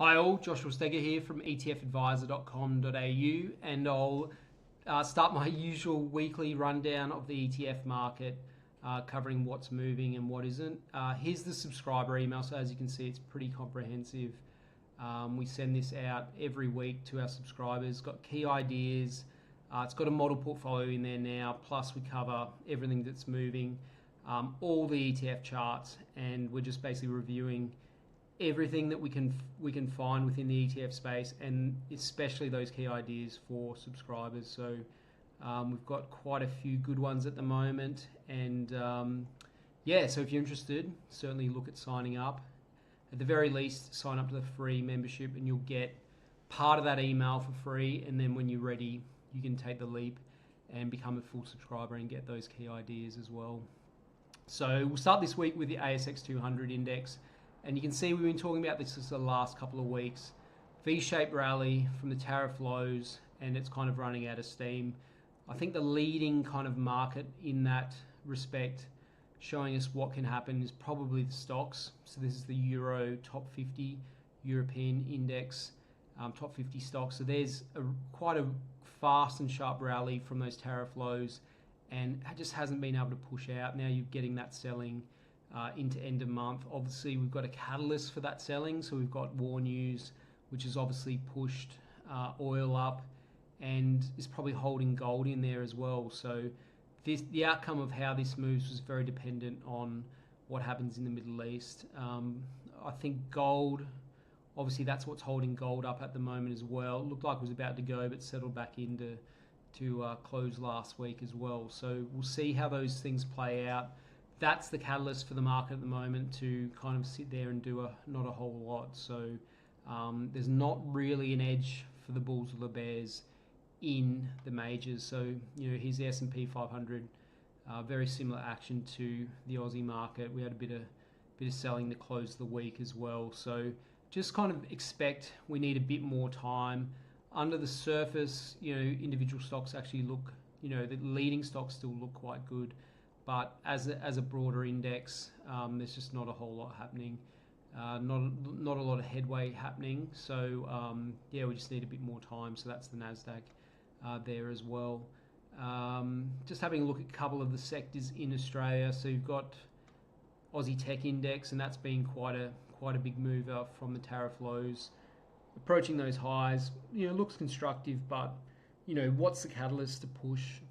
Hi all, Joshua Steger here from ETFadviser.com.au, and I'll start my usual weekly rundown of the ETF market, covering what's moving and what isn't. Here's the subscriber email, so as you can see it's pretty comprehensive. We send this out every week to our subscribers. It's got key ideas, it's got a model portfolio in there now, plus we cover everything that's moving, all the ETF charts, and we're just basically reviewing everything that we can find within the ETF space, and especially those key ideas for subscribers. So we've got quite a few good ones at the moment, and yeah, so if you're interested, certainly look at signing up. At the very least, sign up to the free membership and you'll get part of that email for free, and then when you're ready you can take the leap and become a full subscriber and get those key ideas as well. So we'll start this week with the ASX 200 index. And you can see we've been talking about this the last couple of weeks. V-shaped rally from the tariff lows, and it's kind of running out of steam. I think the leading kind of market in that respect, showing us what can happen, is probably the stocks. So this is the Euro top 50 European index, top 50 stocks. So there's quite a fast and sharp rally from those tariff lows, and it just hasn't been able to push out. Now you're getting that selling into end of month. Obviously we've got a catalyst for that selling, so we've got war news, which has obviously pushed oil up and is probably holding gold in there as well. So the outcome of how this moves was very dependent on what happens in the Middle East. I think gold, obviously that's what's holding gold up at the moment as well. It looked like it was about to go, but settled back into close last week as well. So we'll see how those things play out. That's the catalyst for the market at the moment, to kind of sit there and do not a whole lot. So there's not really an edge for the bulls or the bears in the majors. So here's the S&P 500, very similar action to the Aussie market. We had a bit of selling to close the week as well. So just kind of expect we need a bit more time. Under the surface, individual stocks actually look, the leading stocks still look quite good. But as a broader index, there's just not a whole lot happening, not a lot of headway happening. So yeah, we just need a bit more time. So that's the Nasdaq there as well. Just having a look at a couple of the sectors in Australia. So you've got Aussie Tech Index, and that's been quite a big mover from the tariff lows, approaching those highs. Looks constructive, but what's the catalyst to push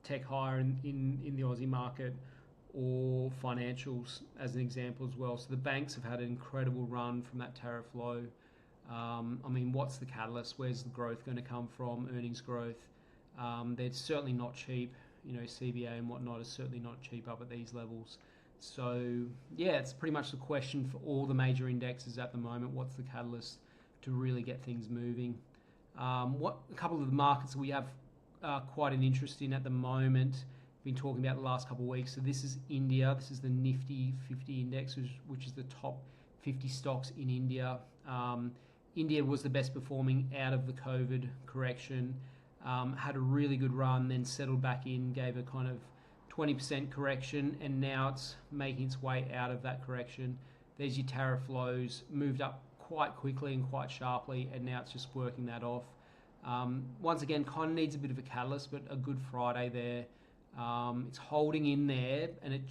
tech higher in the Aussie market, or financials as an example as well? So the banks have had an incredible run from that tariff low. I mean, what's the catalyst? Where's the growth going to come from? Earnings growth. They're certainly not cheap. CBA and whatnot is certainly not cheap up at these levels. So yeah, it's pretty much the question for all the major indexes at the moment. What's the catalyst to really get things moving? A couple of the markets we have quite an interest in at the moment, been talking about the last couple of weeks. So this is India. This is the Nifty 50 index, which is the top 50 stocks in India. India was the best performing out of the COVID correction, had a really good run, then settled back in, gave a kind of 20% correction, and now it's making its way out of that correction. There's your tariff lows, moved up quite quickly and quite sharply, and now it's just working that off. Once again, kind of needs a bit of a catalyst, but a good Friday there. It's holding in there, and it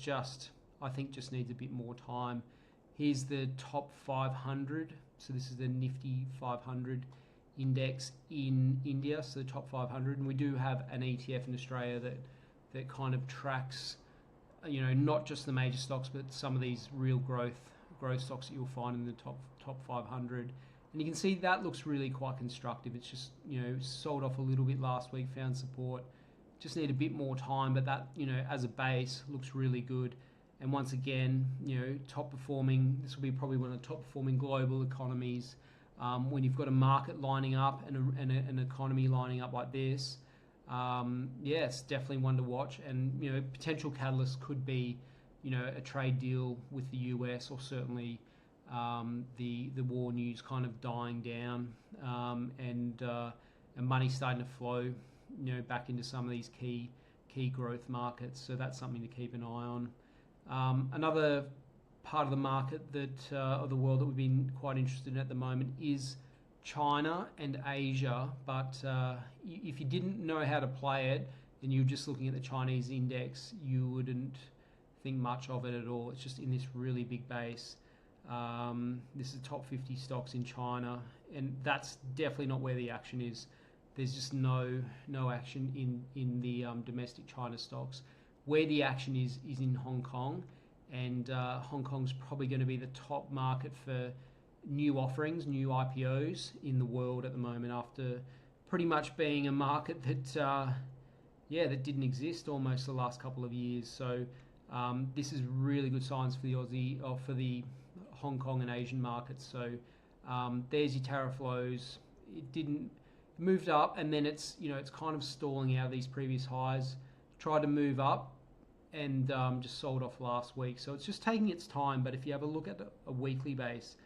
I think just needs a bit more time. Here's the top 500. So this is the Nifty 500 index in India, so the top 500. And we do have an ETF in Australia that kind of tracks, not just the major stocks, but some of these real growth stocks that you'll find in the top 500. And you can see that looks really quite constructive. It's just, sold off a little bit last week, found support. Just need a bit more time, but that, as a base, looks really good. And once again, top performing, this will be probably one of the top performing global economies. When you've got a market lining up and an economy lining up like this, yeah, it's definitely one to watch. And, potential catalyst could be, a trade deal with the US, or certainly the war news kind of dying down, and money starting to flow, back into some of these key growth markets. So that's something to keep an eye on. Another part of the market that of the world that we've been quite interested in at the moment is China and Asia. But if you didn't know how to play it and you're just looking at the Chinese index, you wouldn't think much of it at all. It's just in this really big base. This is the top 50 stocks in China, and that's definitely not where the action is. There's just no action in the domestic China stocks. Where the action is in Hong Kong, and Hong Kong's probably going to be the top market for new offerings, new IPOs in the world at the moment, after pretty much being a market that that didn't exist almost the last couple of years. So this is really good signs for the Aussie, or for the Hong Kong and Asian markets. So there's your tariff lows. It didn't moved up, and then it's kind of stalling out of these previous highs. Tried to move up and just sold off last week. So it's just taking its time. But if you have a look at a weekly base,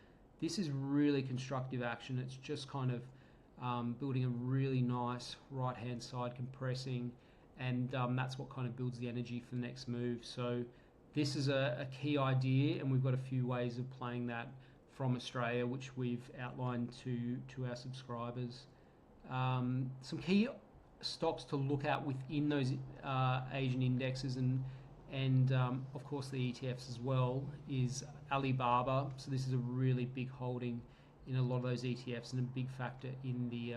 this is really constructive action. It's just kind of building a really nice right hand side, compressing, and that's what kind of builds the energy for the next move. So this is a key idea, and we've got a few ways of playing that from Australia, which we've outlined to our subscribers. Some key stocks to look at within those Asian indexes, and of course the ETFs as well, is Alibaba. So this is a really big holding in a lot of those ETFs, and a big factor in the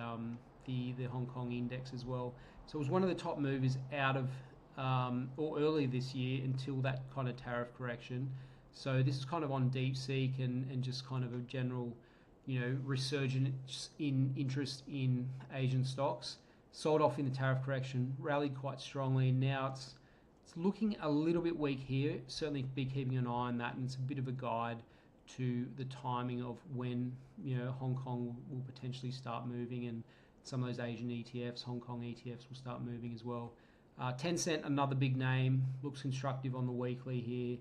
Hong Kong index as well. So it was one of the top movers out of or early this year until that kind of tariff correction. So this is kind of on DeepSeek and just kind of a general resurgence in interest in Asian stocks. Sold off in the tariff correction, rallied quite strongly, and now it's looking a little bit weak here. Certainly be keeping an eye on that, and it's a bit of a guide to the timing of when Hong Kong will potentially start moving, and some of those Asian ETFs, Hong Kong ETFs, will start moving as well. Tencent, another big name, looks constructive on the weekly here,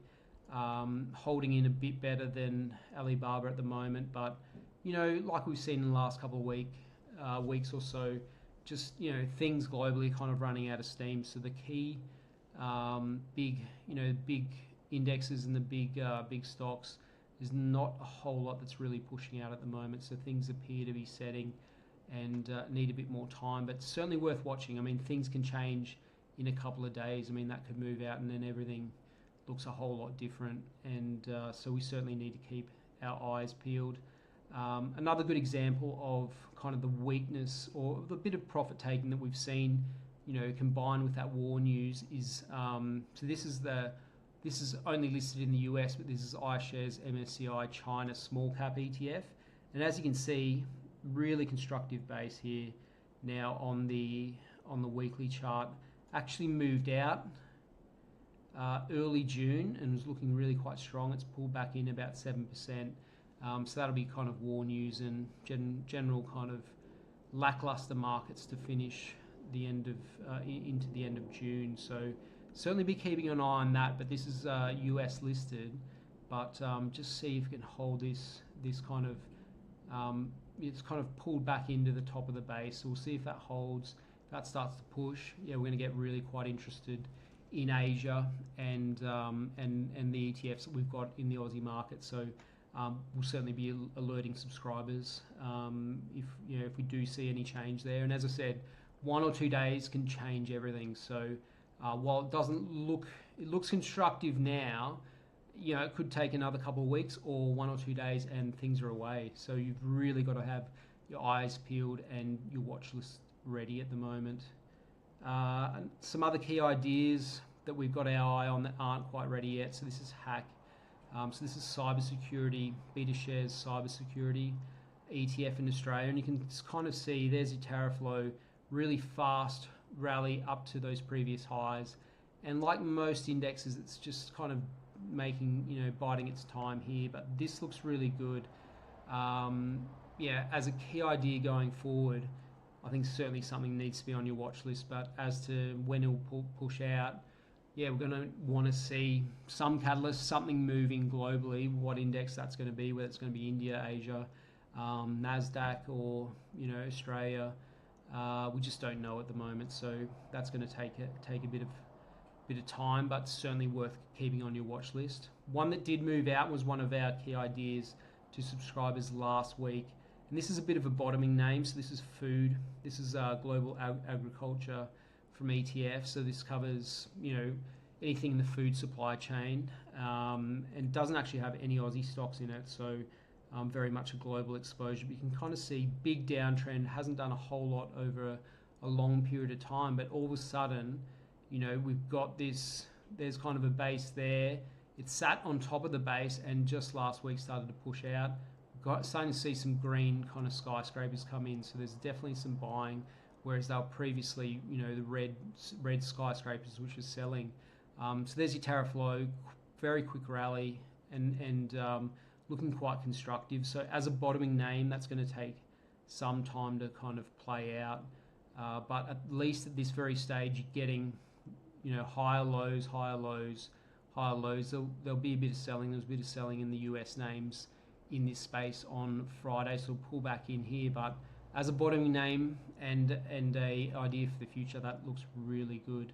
holding in a bit better than Alibaba at the moment, but like we've seen in the last couple of weeks or so, just things globally kind of running out of steam. So the key big indexes and the big stocks, there's not a whole lot that's really pushing out at the moment. So things appear to be setting and need a bit more time, but certainly worth watching. I mean, things can change in a couple of days. I mean, that could move out and then everything looks a whole lot different, and so we certainly need to keep our eyes peeled. Another good example of kind of the weakness or the bit of profit taking that we've seen, combined with that war news, is so this is only listed in the US, but this is iShares MSCI China Small Cap ETF, and as you can see, really constructive base here now on the weekly chart. Actually moved out early June and was looking really quite strong. It's pulled back in about 7%. So that'll be kind of war news and general kind of lackluster markets to finish the end of into the end of June. So certainly be keeping an eye on that. But this is US listed, but just see if you can hold this kind of it's kind of pulled back into the top of the base. So we'll see if that holds. If that starts to push, we're going to get really quite interested in Asia and the ETFs that we've got in the Aussie market. So we'll certainly be alerting subscribers if we do see any change there. And as I said, 1 or 2 days can change everything. So while it looks constructive now, it could take another couple of weeks or 1 or 2 days and things are away. So you've really got to have your eyes peeled and your watch list ready at the moment. Some other key ideas that we've got our eye on that aren't quite ready yet. So this is Hack. So this is cybersecurity, BetaShares cybersecurity ETF in Australia, and you can kind of see there's your tariff low, really fast rally up to those previous highs, and like most indexes, it's just kind of biding its time here. But this looks really good. As a key idea going forward, I think certainly something needs to be on your watch list. But as to when it'll push out, we're going to want to see some catalyst, something moving globally. What index that's going to be, whether it's going to be India, Asia, NASDAQ, or Australia. We just don't know at the moment, so that's going to take a bit of bit of time, but certainly worth keeping on your watch list. One that did move out was one of our key ideas to subscribers last week, and this is a bit of a bottoming name. So this is food. This is global agriculture from ETF. So this covers, you know, anything in the food supply chain, and doesn't actually have any Aussie stocks in it. So very much a global exposure. But you can kind of see big downtrend. Hasn't done a whole lot over a long period of time, but all of a sudden, you know, we've got this. There's kind of a base there. It sat on top of the base, and just last week started to push out. Starting to see some green kind of skyscrapers come in, so there's definitely some buying, whereas they were previously, you know, the red skyscrapers which are selling. So there's your tariff low, very quick rally, and looking quite constructive. So as a bottoming name, that's going to take some time to kind of play out, but at least at this very stage, you're getting, you know, higher lows, higher lows, higher lows. There'll be a bit of selling. There's a bit of selling in the US names in this space on Friday, so we'll pull back in here. But as a bottoming name and a idea for the future, that looks really good.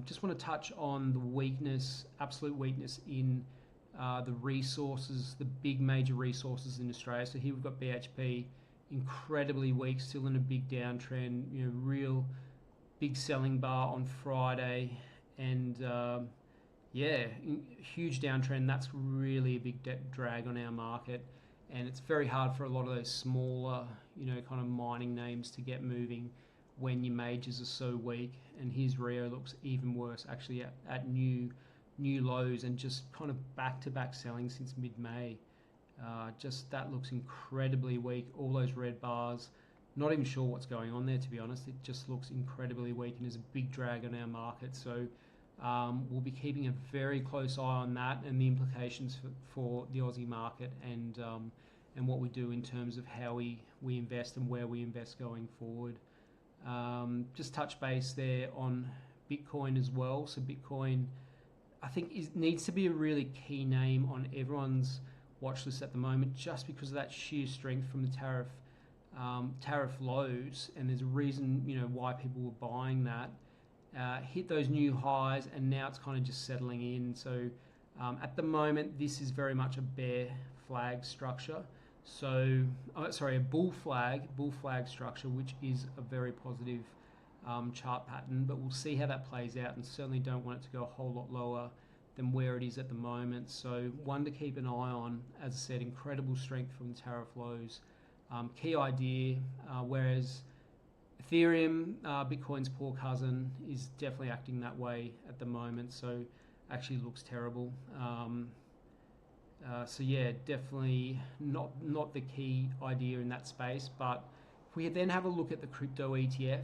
Just want to touch on the weakness, absolute weakness in the resources, the big major resources in Australia. So here we've got BHP, incredibly weak, still in a big downtrend. You know, real big selling bar on Friday, and yeah, huge downtrend. That's really a big drag on our market, and it's very hard for a lot of those smaller, you know, kind of mining names to get moving when your majors are so weak. And here's Rio, looks even worse, actually at new lows, and just kind of back-to-back selling since mid-May. Just that looks incredibly weak. All those red bars. Not even sure what's going on there, to be honest. It just looks incredibly weak and is a big drag on our market. So we'll be keeping a very close eye on that and the implications for the Aussie market, and what we do in terms of how we invest and where we invest going forward. Just touch base there on Bitcoin as well. So Bitcoin, I think, needs to be a really key name on everyone's watch list at the moment, just because of that sheer strength from the tariff lows, and there's a reason, you know, why people were buying that. Hit those new highs, and now it's kind of just settling in. So at the moment, this is very much a bear flag structure. So, a bull flag structure, which is a very positive chart pattern. But we'll see how that plays out, and certainly don't want it to go a whole lot lower than where it is at the moment. So one to keep an eye on. As I said, incredible strength from the tariff lows. Key idea, whereas Ethereum, Bitcoin's poor cousin, is definitely acting that way at the moment. So actually looks terrible. So yeah, definitely not the key idea in that space. But if we then have a look at the crypto ETF,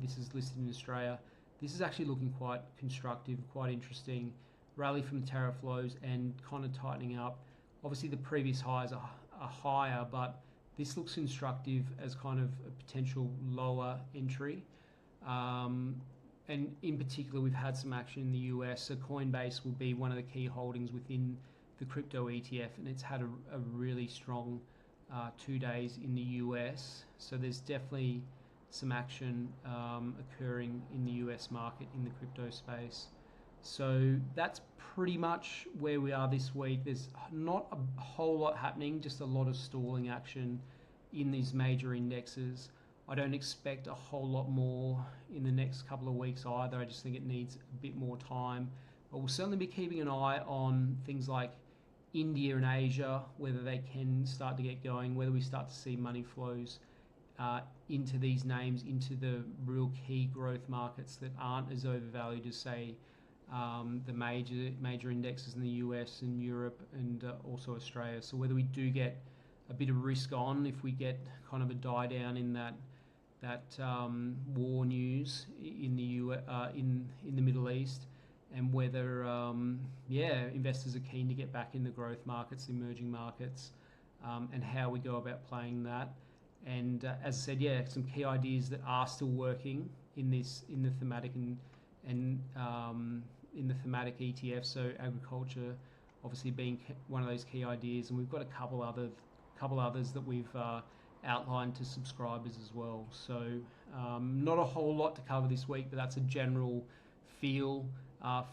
this is listed in Australia. This is actually looking quite constructive, quite interesting. Rally from tariff lows and kind of tightening up. Obviously the previous highs are higher, but this looks instructive as kind of a potential lower entry. And in particular, we've had some action in the US. So Coinbase will be one of the key holdings within the crypto ETF, and it's had a really strong 2 days in the US. So there's definitely some action occurring in the US market in the crypto space. So that's pretty much where we are this week. There's not a whole lot happening, just a lot of stalling action in these major indexes. I don't expect a whole lot more in the next couple of weeks either. I just think it needs a bit more time. But we'll certainly be keeping an eye on things like India and Asia, whether they can start to get going, whether we start to see money flows into these names, into the real key growth markets that aren't as overvalued as, say, the major indexes in the US and Europe and also Australia. So whether we do get a bit of risk on, if we get kind of a die down in that war news in the Middle East, and whether investors are keen to get back in the growth markets, the emerging markets, and how we go about playing that. And as I said, some key ideas that are still working in the thematic and in the thematic ETF. So agriculture, obviously being one of those key ideas, and we've got a couple others that we've outlined to subscribers as well. So not a whole lot to cover this week, but that's a general feel.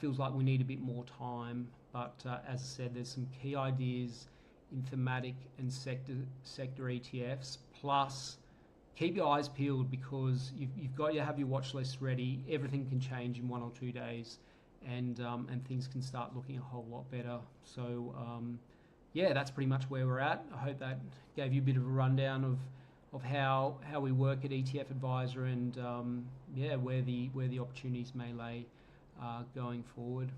Feels like we need a bit more time, but as I said, there's some key ideas in thematic and sector ETFs. Plus, keep your eyes peeled, because you've got to have your watch list ready. Everything can change in 1 or 2 days, and things can start looking a whole lot better. So yeah, that's pretty much where we're at. I hope that gave you a bit of a rundown of how we work at ETFadviser, and yeah, where the opportunities may lay going forward.